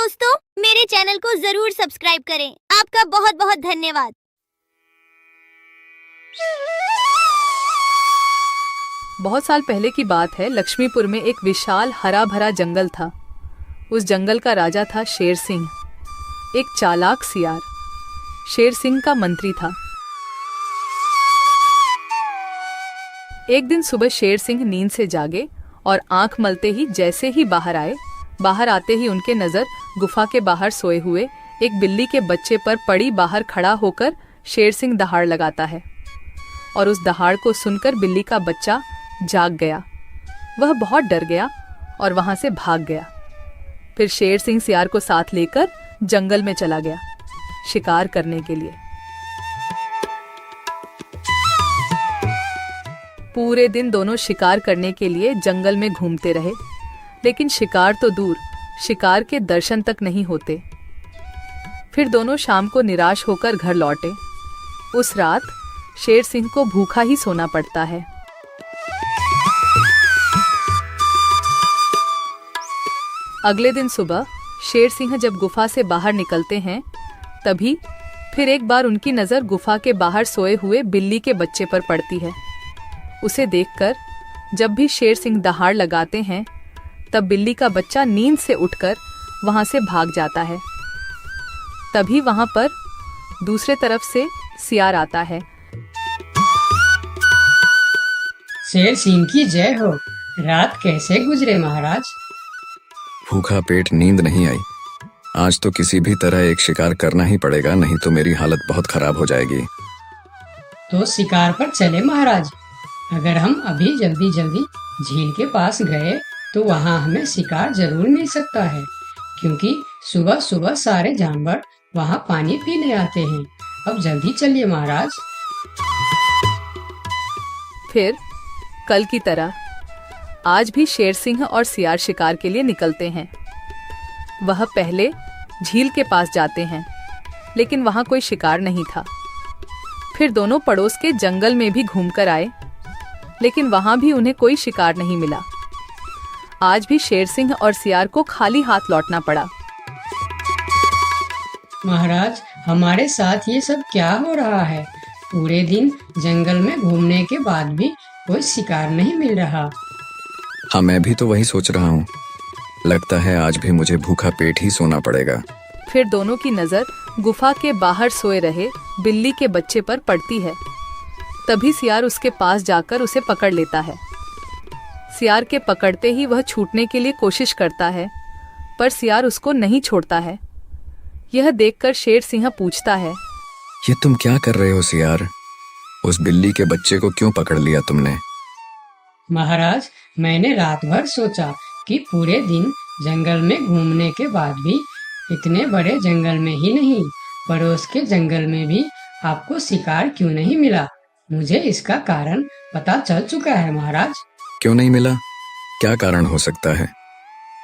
दोस्तों, मेरे चैनल को जरूर सब्सक्राइब करें। आपका बहुत बहुत धन्यवाद। बहुत साल पहले की बात है। लक्ष्मीपुर में एक विशाल हरा भरा जंगल था। उस जंगल का राजा था शेर सिंह, एक चालाक सियार। शेर सिंह का मंत्री था। एक दिन सुबह शेर सिंह नींद से जागे और आंख मलते ही जैसे ही बाहर आते ही उनके नजर गुफा के बाहर सोए हुए एक बिल्ली के बच्चे पर पड़ी। बाहर खड़ा होकर शेर सिंह दहाड़ लगाता है और उस दहाड़ को सुनकर बिल्ली का बच्चा जाग गया। वह बहुत डर गया और वहां से भाग गया। फिर शेर सिंह सियार को साथ लेकर जंगल में चला गया शिकार करने के लिए। पूरे दिन दोनों शिकार करने के लिए जंगल में घूमते रहे, लेकिन शिकार तो दूर, शिकार के दर्शन तक नहीं होते। फिर दोनों शाम को निराश होकर घर लौटे। उस रात शेर सिंह को भूखा ही सोना पड़ता है। अगले दिन सुबह शेर सिंह जब गुफा से बाहर निकलते हैं, तभी फिर एक बार उनकी नजर गुफा के बाहर सोए हुए बिल्ली के बच्चे पर पड़ती है। उसे देखकर जब भी शेर सिंह दहाड़ लगाते हैं, तब बिल्ली का बच्चा नींद से उठकर वहां से भाग जाता है। तभी वहां पर दूसरे तरफ से सियार आता है। शेर सिंह की जय हो। रात कैसे गुजरे महाराज? भूखा पेट, नींद नहीं आई। आज तो किसी भी तरह एक शिकार करना ही पड़ेगा, नहीं तो मेरी हालत बहुत खराब हो जाएगी। तो शिकार पर चले महाराज। अगर हम अभी जल्दी झील के पास गए तो वहाँ हमें शिकार जरूर मिल सकता है, क्योंकि सुबह सुबह सारे जानवर वहाँ पानी पीने आते हैं। अब जल्दी चलिए महाराज। फिर कल की तरह आज भी शेर सिंह और सियार शिकार के लिए निकलते हैं। वह पहले झील के पास जाते हैं, लेकिन वहां कोई शिकार नहीं था। फिर दोनों पड़ोस के जंगल में भी घूमकर आए, लेकिन वहां भी उन्हें कोई शिकार नहीं मिला। आज भी शेर सिंह और सियार को खाली हाथ लौटना पड़ा। महाराज, हमारे साथ ये सब क्या हो रहा है? पूरे दिन जंगल में घूमने के बाद भी कोई शिकार नहीं मिल रहा। हाँ, मैं भी तो वही सोच रहा हूँ। लगता है आज भी मुझे भूखा पेट ही सोना पड़ेगा। फिर दोनों की नजर गुफा के बाहर सोए रहे बिल्ली के बच्चे पर पड़ती है। तभी सियार उसके पास जाकर उसे पकड़ लेता है। सियार के पकड़ते ही वह छूटने के लिए कोशिश करता है, पर सियार उसको नहीं छोड़ता है। यह देखकर शेर सिंह पूछता है, ये तुम क्या कर रहे हो सियार? उस बिल्ली के बच्चे को क्यों पकड़ लिया तुमने? महाराज, मैंने रात भर सोचा कि पूरे दिन जंगल में घूमने के बाद भी इतने बड़े जंगल में ही नहीं, पड़ोस के जंगल में भी आपको शिकार क्यों नहीं मिला। मुझे इसका कारण पता चल चुका है महाराज। क्यों नहीं मिला? क्या कारण हो सकता है?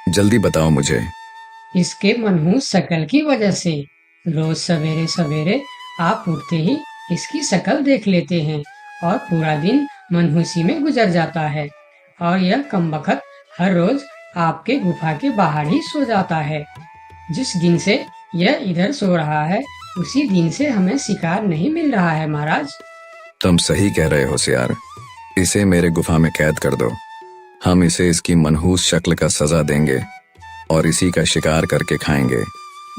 जल्दी बताओ मुझे। इसके मनहूस शक्ल की वजह से। रोज सवेरे सवेरे आप उठते ही इसकी शक्ल देख लेते हैं और पूरा दिन मनहूसी में गुजर जाता है। और यह कमबख्त हर रोज आपके गुफा के बाहर ही सो जाता है। जिस दिन से यह इधर सो रहा है, उसी दिन से हमें शिकार नहीं मिल रहा है महाराज। तुम सही कह रहे हो सियार। इसे मेरे गुफा में कैद कर दो। हम इसे इसकी मनहूस शक्ल का सजा देंगे और इसी का शिकार करके खाएंगे।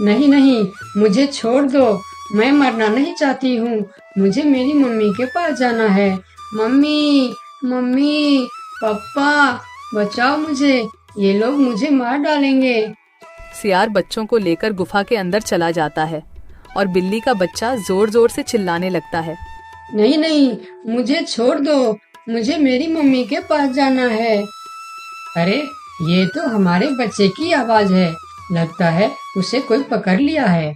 नहीं नहीं, मुझे छोड़ दो। मैं मरना नहीं चाहती हूँ। मुझे मेरी मम्मी के पास जाना है। मम्मी, मम्मी, पापा, बचाओ मुझे। ये लोग मुझे मार डालेंगे। सियार बच्चों को लेकर गुफा के अंदर चला जाता है और बिल्ली का बच्चा जोर जोर से चिल्लाने लगता है, नहीं नहीं, मुझे छोड़ दो। मुझे मेरी मम्मी के पास जाना है। अरे, ये तो हमारे बच्चे की आवाज है। लगता है उसे कोई पकड़ लिया है।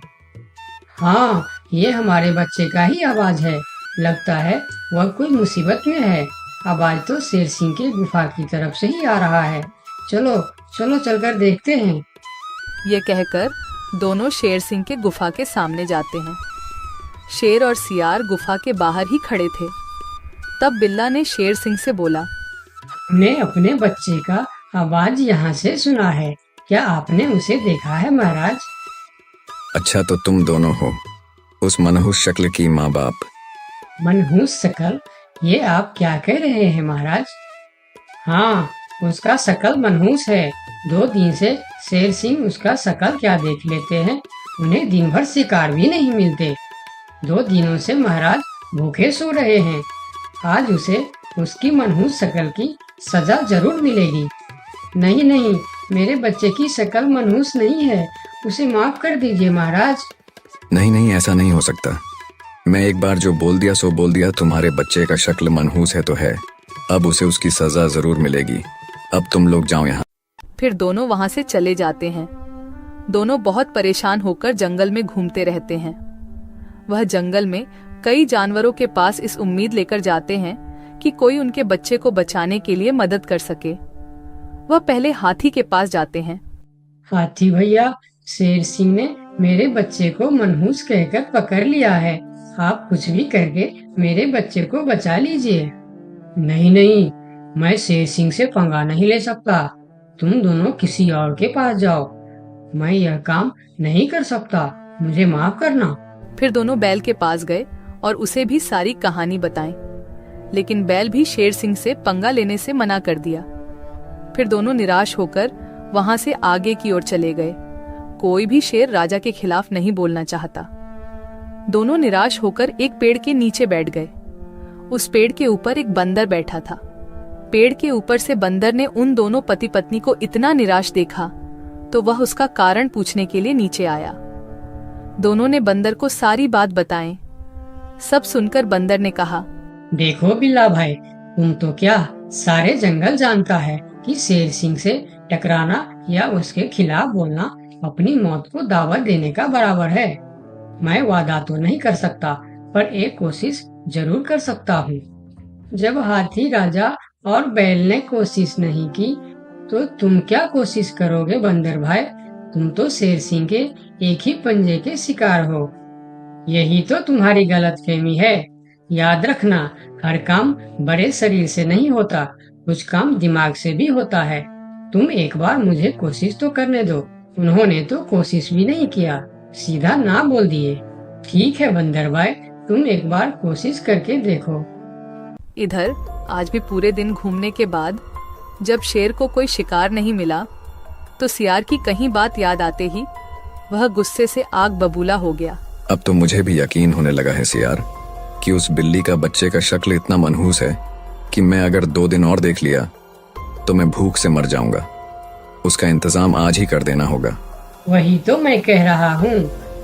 हाँ, ये हमारे बच्चे का ही आवाज है। लगता है वह कोई मुसीबत में है। आवाज तो शेर सिंह के गुफा की तरफ से ही आ रहा है। चलो चलो, चलकर देखते हैं। ये कहकर दोनों शेर सिंह के गुफा के सामने जाते हैं। शेर और सियार गुफा के बाहर ही खड़े थे। तब बिल्ला ने शेर सिंह से बोला, हमने अपने बच्चे का आवाज यहाँ से सुना है। क्या आपने उसे देखा है महाराज? अच्छा तो तुम दोनों हो उस मनहूस शक्ल की माँ बाप। मनहूस शकल, ये आप क्या कह रहे हैं महाराज? हाँ, उसका शकल मनहूस है। 2 दिन से शेर सिंह उसका शकल क्या देख लेते हैं। उन्हें दिन भर शिकार भी नहीं मिलते। 2 दिनों से महाराज भूखे सो रहे हैं। आज उसे उसकी मनहूस शकल की सजा जरूर मिलेगी। नहीं नहीं, मेरे बच्चे की शकल मनहूस नहीं है, उसे माफ कर दीजिए महाराज। नहीं नहीं, ऐसा नहीं हो सकता। मैं एक बार जो बोल दिया सो बोल दिया। तुम्हारे बच्चे का शक्ल मनहूस है तो है, अब उसे उसकी सजा जरूर मिलेगी। अब तुम लोग जाओ यहाँ। फिर दोनों वहां से चले जाते हैं। दोनों बहुत परेशान होकर जंगल में घूमते रहते हैं। वह जंगल में कई जानवरों के पास इस उम्मीद लेकर जाते हैं कि कोई उनके बच्चे को बचाने के लिए मदद कर सके। वह पहले हाथी के पास जाते हैं। हाथी भैया, शेर सिंह ने मेरे बच्चे को मनहूस कहकर पकड़ लिया है। आप कुछ भी करके मेरे बच्चे को बचा लीजिए। नहीं नहीं, मैं शेर सिंह से पंगा नहीं ले सकता। तुम दोनों किसी और के पास जाओ। मैं यह काम नहीं कर सकता, मुझे माफ करना। फिर दोनों बैल के पास गए और उसे भी सारी कहानी बताई, लेकिन बैल भी शेर सिंह से पंगा लेने से मना कर दिया। फिर दोनों निराश होकर वहां से आगे की ओर चले गए। कोई भी शेर राजा के खिलाफ नहीं बोलना चाहता। दोनों निराश होकर एक पेड़ के नीचे बैठ गए। उस पेड़ के ऊपर एक बंदर बैठा था। पेड़ के ऊपर से बंदर ने उन दोनों पति पत्नी को इतना निराश देखा तो वह उसका कारण पूछने के लिए नीचे आया। दोनों ने बंदर को सारी बात बताई। सब सुनकर बंदर ने कहा, देखो बिल्ला भाई, तुम तो क्या सारे जंगल जानता है कि शेर सिंह से टकराना या उसके खिलाफ बोलना अपनी मौत को दावत देने का बराबर है। मैं वादा तो नहीं कर सकता, पर एक कोशिश जरूर कर सकता हूँ। जब हाथी राजा और बैल ने कोशिश नहीं की, तो तुम क्या कोशिश करोगे बंदर भाई? तुम तो शेर सिंह के एक ही पंजे के शिकार हो। यही तो तुम्हारी गलतफहमी है। याद रखना, हर काम बड़े शरीर से नहीं होता, कुछ काम दिमाग से भी होता है। तुम एक बार मुझे कोशिश तो करने दो। उन्होंने तो कोशिश भी नहीं किया, सीधा ना बोल दिए। ठीक है बंदर भाई, तुम एक बार कोशिश करके देखो। इधर आज भी पूरे दिन घूमने के बाद जब शेर को कोई शिकार नहीं मिला तो सियार की कहीं बात याद आते ही वह गुस्से से आग बबूला हो गया। अब तो मुझे भी यकीन होने लगा है सियार कि उस बिल्ली का बच्चे का शक्ल इतना मनहूस है कि मैं अगर 2 दिन और देख लिया तो मैं भूख से मर जाऊंगा। उसका इंतजाम आज ही कर देना होगा। वही तो मैं कह रहा हूँ,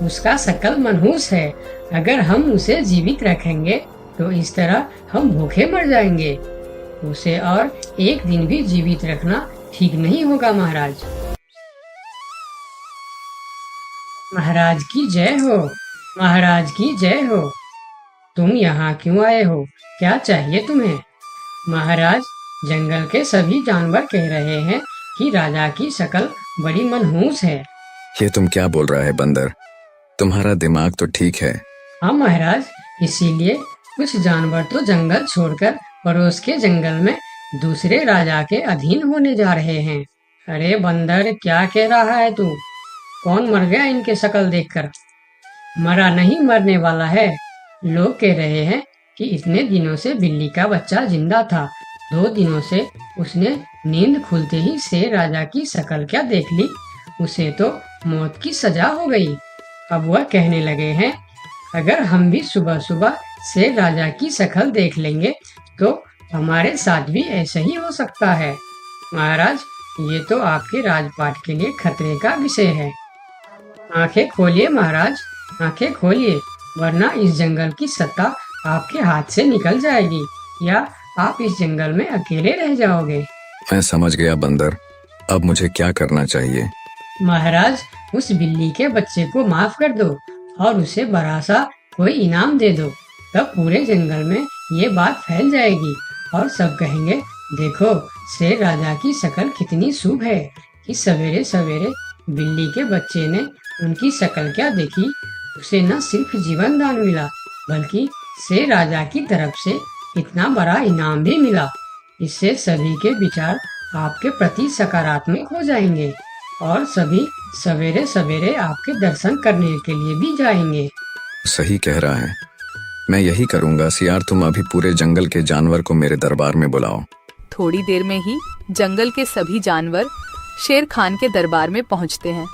उसका शकल मनहूस है। अगर हम उसे जीवित रखेंगे तो इस तरह हम भूखे मर जाएंगे। उसे और एक दिन भी जीवित रखना ठीक नहीं होगा महाराज। महाराज की जय हो, महाराज की जय हो। तुम यहाँ क्यों आए हो? क्या चाहिए तुम्हें? महाराज, जंगल के सभी जानवर कह रहे हैं कि राजा की शक्ल बड़ी मनहूस है। ये तुम क्या बोल रहा है बंदर? तुम्हारा दिमाग तो ठीक है। हाँ महाराज, इसीलिए कुछ जानवर तो जंगल छोड़कर पड़ोस के जंगल में दूसरे राजा के अधीन होने जा रहे हैं। अरे बंदर, क्या कह रहा है तू? कौन मर गया इनके शक्ल देखकर? मरा नहीं, मरने वाला है। लोग कह रहे हैं कि इतने दिनों से बिल्ली का बच्चा जिंदा था। 2 दिनों से उसने नींद खुलते ही शेर राजा की शक्ल क्या देख ली, उसे तो मौत की सजा हो गई। अब वह कहने लगे हैं, अगर हम भी सुबह सुबह शेर राजा की शक्ल देख लेंगे तो हमारे साथ भी ऐसा ही हो सकता है। महाराज, ये तो आपके राजपाट के लिए खतरे का विषय है। आंखें खोलिए महाराज, आंखें खोलिए, वरना इस जंगल की सत्ता आपके हाथ से निकल जाएगी या आप इस जंगल में अकेले रह जाओगे। मैं समझ गया बंदर, अब मुझे क्या करना चाहिए? महाराज, उस बिल्ली के बच्चे को माफ कर दो और उसे बड़ा सा कोई इनाम दे दो। तब पूरे जंगल में ये बात फैल जाएगी और सब कहेंगे, देखो शेर राजा की शक्ल कितनी शुभ है कि सवेरे सवेरे बिल्ली के बच्चे ने उनकी शक्ल क्या देखी, उसे न सिर्फ जीवन दान मिला बल्कि शेर राजा की तरफ से इतना बड़ा इनाम भी मिला। इससे सभी के विचार आपके प्रति सकारात्मक हो जाएंगे। और सभी सवेरे सवेरे आपके दर्शन करने के लिए भी जाएंगे। सही कह रहा है, मैं यही करूंगा। सियार, तुम अभी पूरे जंगल के जानवर को मेरे दरबार में बुलाओ। थोड़ी देर में ही जंगल के सभी जानवर शेर खान के दरबार में पहुंचते हैं।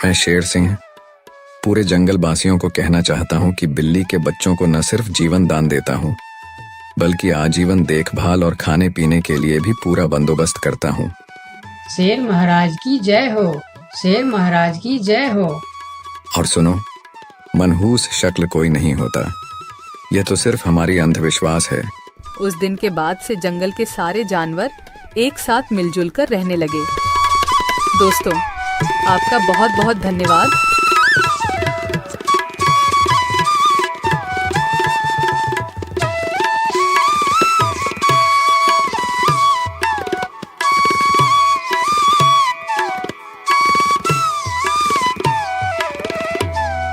मैं शेर सिंह पूरे जंगल वासियों को कहना चाहता हूँ कि बिल्ली के बच्चों को न सिर्फ जीवन दान देता हूँ, बल्कि आजीवन देखभाल और खाने पीने के लिए भी पूरा बंदोबस्त करता हूँ। शेर महाराज की जय हो, शेर महाराज की जय हो। और सुनो, मनहूस शक्ल कोई नहीं होता, यह तो सिर्फ हमारी अंधविश्वास है। उस दिन के बाद से जंगल के सारे जानवर एक साथ मिलजुल कर रहने लगे। दोस्तों, आपका बहुत बहुत धन्यवाद